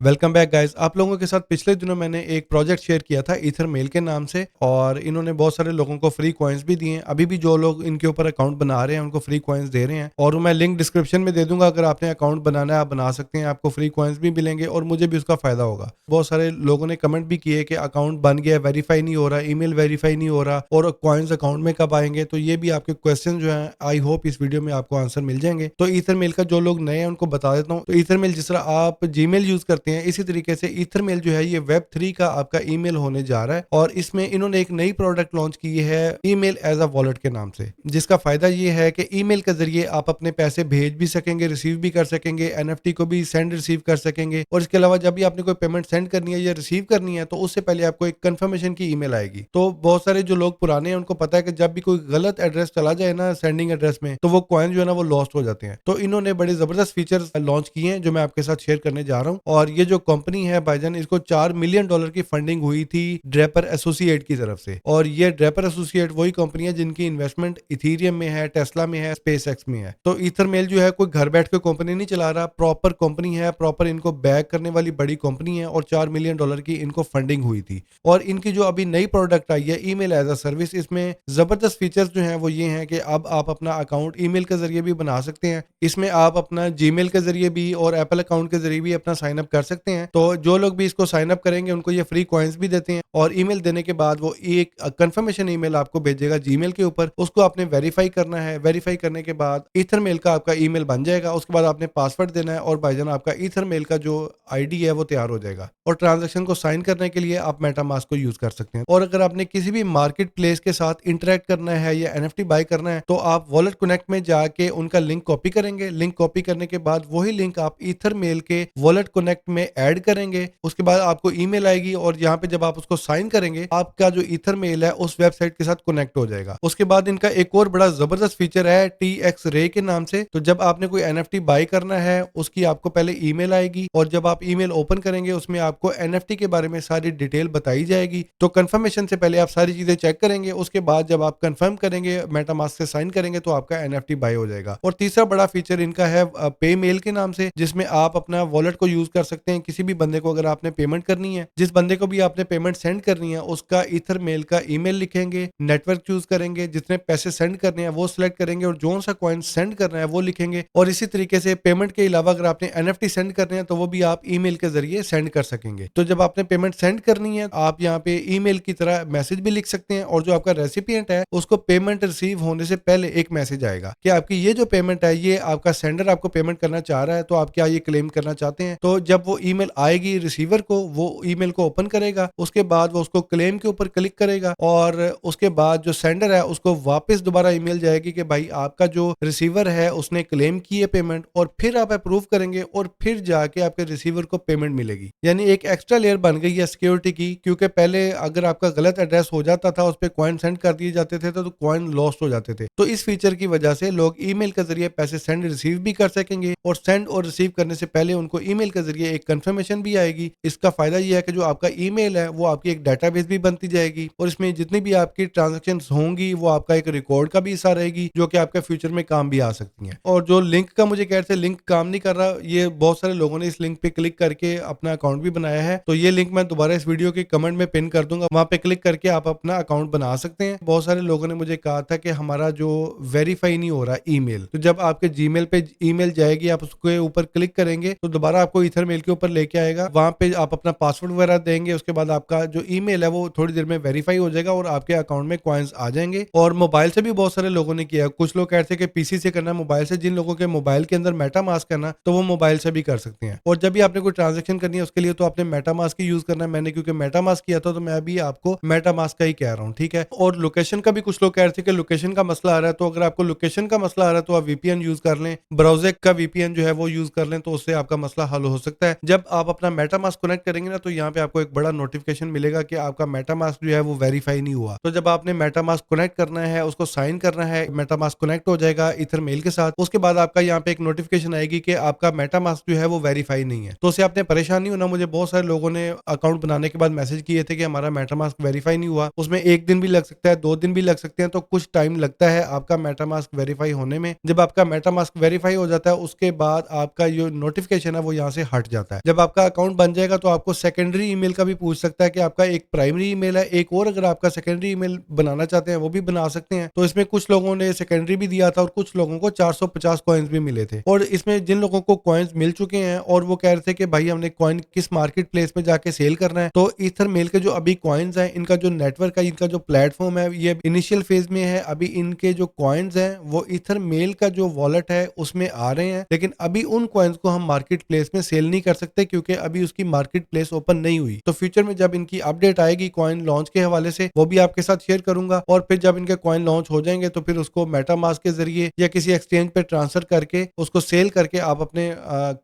Welcome back guys. आप लोगों के साथ पिछले दिनों मैंने एक प्रोजेक्ट शेयर किया था ईथर मेल के नाम से, और इन्होंने बहुत सारे लोगों को फ्री कॉइन्स भी दिए हैं। अभी भी जो लोग इनके ऊपर अकाउंट बना रहे हैं उनको फ्री कॉइन्स दे रहे हैं, और मैं लिंक डिस्क्रिप्शन में दे दूंगा। अगर आपने अकाउंट बनाना है आप बना सकते हैं, आपको फ्री कॉइन्स भी मिलेंगे और मुझे भी उसका फायदा होगा। बहुत सारे लोगों ने कमेंट भी किए कि अकाउंट बन गया, वेरीफाई नहीं हो रहा, ईमेल वेरीफाई नहीं हो रहा और कॉइन्स अकाउंट में कब आएंगे। तो ये भी आपके क्वेश्चन जो है, आई होप इस वीडियो में आपको आंसर मिल जाएंगे। तो ईथर मेल का जो लोग नए हैं उनको बता देता हूँ। तो ईथर मेल जिस तरह आप जीमेल यूज करते हैं, इसी तरीके से ईथर मेल जो है ये वेब 3 का आपका ईमेल होने जा रहा है। और इसमें इन्होंने एक नई प्रोडक्ट लॉन्च की है ईमेल एज अ वॉलेट के नाम से, जिसका फायदा ये है कि ईमेल के जरिए आप अपने पैसे भेज भी सकेंगे, रिसीव भी कर सकेंगे, एनएफटी को भी सेंड रिसीव कर सकेंगे। और इसके अलावा जब भी आपने कोई पेमेंट सेंड करनी है या रिसीव करनी है तो उससे पहले आपको एक कंफर्मेशन की ईमेल आएगी। तो बहुत सारे जो लोग पुराने हैं उनको पता है कि जब भी कोई गलत एड्रेस चला जाए ना सेंडिंग एड्रेस में, तो वो कॉइन जो है ना वो लॉस्ट हो जाते हैं। तो इन्होंने बड़े जबरदस्त फीचर्स लॉन्च किए हैं जो मैं आपके साथ शेयर करने जा रहा हूँ। और ये जो कंपनी है भाईजान, इसको $4 मिलियन की फंडिंग हुई थी ड्रेपर एसोसिएट की तरफ से। और ये ड्रेपर एसोसिएट वही कंपनी है जिनकी इन्वेस्टमेंट इथीरियम में है, टेस्ला में है, स्पेस एक्स में है। तो ईथर मेल जो है कोई घर बैठ के कंपनी नहीं चला रहा, प्रॉपर कंपनी है, प्रॉपर इनको बैक करने वाली बड़ी कंपनी है। और $4 मिलियन की इनको फंडिंग हुई थी। और इनकी जो अभी नई प्रोडक्ट आई है ईमेल एज अ सर्विस, इसमें जबरदस्त फीचर्स जो हैं वो ये हैं कि अब आप अपना अकाउंट ईमेल के जरिए भी बना सकते हैं। इसमें आप अपना जीमेल के जरिए भी और एप्पल अकाउंट के जरिए भी अपना साइन अप कर सकते हैं। तो जो लोग भी इसको साइन अप करेंगे उनको ये फ्री कॉइन्स भी देते हैं। और ईमेल देने के बाद वो एक कंफर्मेशन ईमेल आपको भेजेगा जीमेल के ऊपर, उसको आपने वेरीफाई करना है। वेरीफाई करने के बाद ईथर मेल का आपका ईमेल बन जाएगा। उसके बाद आपने पासवर्ड देना है और भाईजान आपका ईथर मेल का जो आईडी है वो तैयार हो जाएगा। और ट्रांजैक्शन को साइन करने के लिए आप मेटामास्क को यूज कर सकते हैं। और अगर आपने किसी भी मार्केट प्लेस के साथ इंटरेक्ट करना है या एनएफटी बाय करना है तो आप वॉलेट कनेक्ट में जाके उनका लिंक कॉपी करेंगे। लिंक कॉपी करने के बाद वही लिंक आप ईथर मेल के वॉलेट कनेक्ट में ऐड करेंगे। उसके बाद आपको ईमेल आएगी और यहाँ पे जब आप उसको साइन करेंगे आपका जो ईथर मेल है उस वेबसाइट के साथ कनेक्ट हो जाएगा। उसके बाद इनका एक और बड़ा जबरदस्त फीचर है TX रे के नाम से। तो जब आपने कोई एनएफटी बाय करना है उसकी आपको पहले ईमेल आएगी, और जब आप ईमेल ओपन करेंगे उसमें आपको एनएफटी के बारे में सारी डिटेल बताई जाएगी। तो कंफर्मेशन से पहले आप सारी चीजें चेक करेंगे। उसके बाद जब आप कंफर्म करेंगे, मेटामास्क से साइन करेंगे, तो आपका एनएफटी बाय हो जाएगा। और तीसरा बड़ा फीचर इनका है पे मेल के नाम से, जिसमें आप अपना वॉलेट को यूज कर सकते हैं। किसी भी बंदे को अगर आपने पेमेंट करनी है, जिस बंदे को भी आपने पेमेंट सेंड करनी है, उसका ईथर मेल का ईमेल लिखेंगे, नेटवर्क चूज करेंगे, जितने पैसे सेंड करने हैं वो सिलेक्ट करेंगे और जो सा कॉइन सेंड करना है वो लिखेंगे। और इसी तरीके से पेमेंट के अलावा अगर आपने एनएफटी सेंड करने हैं तो वो भी आप ईमेल के जरिए सेंड कर सकेंगे। तो जब आपने पेमेंट सेंड करनी है आप यहाँ पे ईमेल की तरह मैसेज भी लिख सकते हैं, और जो आपका रेसिपिएंट है उसको पेमेंट रिसीव होने से पहले एक मैसेज आएगा कि आपकी ये जो पेमेंट है ये आपका सेंडर आपको पेमेंट करना चाह रहा है, तो आप क्या ये क्लेम करना चाहते हैं। तो जब वो ईमेल आएगी रिसीवर को, वो ईमेल को ओपन करेगा, उसके बाद वो उसको क्लेम के ऊपर क्लिक करेगा, और उसके बाद जो सेंडर है उसको वापस दोबारा ईमेल जाएगी कि भाई आपका जो रिसीवर है उसने क्लेम की है पेमेंट, और फिर आप अप्रूव करेंगे और फिर जाके आपके रिसीवर को पेमेंट मिलेगी। यानी एक एक्स्ट्रा लेयर बन गई है सिक्योरिटी की, क्योंकि पहले अगर आपका गलत एड्रेस हो जाता था उस पर कॉइन सेंड कर दिए जाते थे तो कॉइन लॉस्ट हो जाते थे। तो इस फीचर की वजह से लोग ईमेल के जरिए पैसे सेंड रिसीव भी कर सकेंगे, और सेंड और रिसीव करने से पहले उनको ईमेल के जरिए एक कंफर्मेशन भी आएगी। इसका फायदा यह है कि जो आपका ईमेल है वो आपकी एक डाटाबेस भी बनती जाएगी, और इसमें जितनी भी आपकी ट्रांजैक्शंस होंगी वो आपका एक रिकॉर्ड का भी हिस्सा रहेगी, जो कि आपके फ्यूचर में काम भी आ सकती हैं। और जो लिंक का मुझे कह रहे थे लिंक काम नहीं कर रहा, ये बहुत सारे लोगों ने इस लिंक पे क्लिक करके अपना अकाउंट भी बनाया है। तो ये लिंक मैं दोबारा इस वीडियो के कमेंट में पिन कर दूंगा, वहां पे क्लिक करके आप अपना अकाउंट बना सकते हैं। बहुत सारे लोगों ने मुझे कहा था कि हमारा जो वेरीफाई नहीं हो रहा ईमेल, तो जब आपके जीमेल पे ईमेल जाएगी आप उसके ऊपर क्लिक करेंगे तो दोबारा आपको ईथर मेल के ऊपर लेके आएगा। वहां पे आप अपना पासवर्ड वगैरह देंगे, उसके बाद आपका जो ईमेल है वो थोड़ी देर में वेरीफाई हो जाएगा और आपके अकाउंट में कॉइन्स आ जाएंगे। और मोबाइल से भी बहुत सारे लोगों ने किया है। कुछ लोग कहते हैं कि पीसी से करना है, मोबाइल से। जिन लोगों के मोबाइल के अंदर मेटामास्क करना तो वो मोबाइल से भी कर सकते हैं। और जब भी आपने कोई ट्रांजेक्शन करनी है उसके लिए तो आपने मेटामास्क ही यूज करना है। मैंने क्योंकि मेटामास्क किया था तो मैं अभी आपको मेटामास्क का ही कह रहा हूँ, ठीक है। और लोकेशन का भी कुछ लोग कह रहे थे कि लोकेशन का मसला आ रहा है, तो अगर आपको लोकेशन का मसला आ रहा है तो आप वीपीएन यूज कर लें, ब्राउज़र का वीपीएन जो है वो यूज कर लें, तो उससे आपका मसला हल हो सकता है। जब आप अपना मेटामास्क कनेक्ट करेंगे ना तो यहाँ पे आपको एक बड़ा नोटिफिकेशन मिलेगा कि आपका मेटामास्क जो है वो वेरीफाई नहीं हुआ। तो जब आपने मेटामास्क कनेक्ट करना है, उसको साइन करना है, मेटामास्क कनेक्ट हो जाएगा ईथर मेल के साथ। उसके बाद आपका यहाँ पे एक नोटिफिकेशन आएगी कि आपका मेटामास्क जो है वो वेरीफाई नहीं है। तो उससे आपने परेशान नहीं होना। मुझे बहुत सारे लोगों ने अकाउंट बनाने के बाद मैसेज किए थे कि हमारा मेटामास्क वेरीफाई नहीं हुआ। उसमें 1 दिन भी लग सकता है, 2 दिन भी लग सकते हैं, तो कुछ टाइम लगता है आपका मेटामास्क वेरीफाई होने में। जब आपका मेटामास्क वेरीफाई हो जाता है उसके बाद आपका जो नोटिफिकेशन है वो यहाँ से हट जाता है। जाता है। जब आपका अकाउंट बन जाएगा तो आपको सेकेंडरी ईमेल का भी पूछ सकता है कि आपका एक प्राइमरी ईमेल है, एक और अगर आपका सेकेंडरी ईमेल बनाना चाहते हैं वो भी बना सकते हैं। तो इसमें कुछ लोगों ने सेकेंडरी भी दिया था और कुछ लोगों को 450 कॉइन्स भी मिले थे। और इसमें जिन लोगों को कॉइन्स मिल चुके हैं और वो कह रहे थे कि भाई हमने कॉइन किस मार्केट प्लेस में जाके सेल करना है, तो ईथर मेल के जो अभी कॉइन्स हैं, इनका जो नेटवर्क है, इनका जो प्लेटफॉर्म है, ये इनिशियल फेज में है। अभी इनके जो कॉइन्स हैं वो ईथर मेल का जो वॉलेट है उसमें आ रहे हैं, लेकिन अभी उन कॉइन्स को हम मार्केट प्लेस में सेल नहीं कर सकते क्योंकि अभी उसकी मार्केट प्लेस ओपन नहीं हुई। तो फ्यूचर में जब इनकी अपडेट आएगी कॉइन लॉन्च के हवाले से, वो भी आपके साथ शेयर करूंगा। और फिर जब इनके कॉइन लॉन्च हो जाएंगे तो फिर उसको मेटामास्क के जरिए या किसी एक्सचेंज पे ट्रांसफर करके उसको सेल करके आप अपने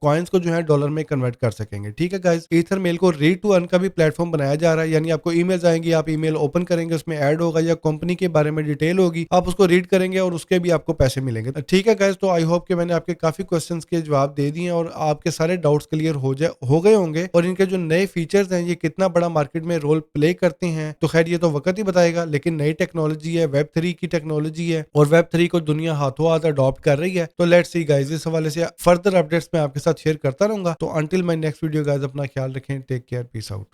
कॉइन्स को जो है डॉलर में कन्वर्ट कर सकेंगे। ठीक है गाइस, ईथर मेल को रीड टू अर्न का भी प्लेटफॉर्म बनाया जा रहा है, यानी आपको ईमेल्स आएंगी, आप ईमेल ओपन करेंगे, उसमें ऐड होगा या कंपनी के बारे में डिटेल होगी, आप उसको रीड करेंगे और उसके भी आपको पैसे मिलेंगे। ठीक है गाइस, तो आई होप कि मैंने आपके काफी क्वेश्चंस के जवाब दे दिए और आपके सारे डाउट्स क्लियर हो गए होंगे। और इनके जो नए फीचर्स हैं ये कितना बड़ा मार्केट में रोल प्ले करते हैं तो खैर ये तो वक्त ही बताएगा, लेकिन नई टेक्नोलॉजी है, वेब 3 की टेक्नोलॉजी है और वेब 3 को दुनिया हाथों हाथ अडॉप्ट कर रही है। तो लेट्स सी गाइस, इस हवाले से फर्दर अपडेट्स मैं आपके साथ शेयर करता रहूंगा। तो until my next video guys, अपना ख्याल रखें, टेक केयर, पीस आउट।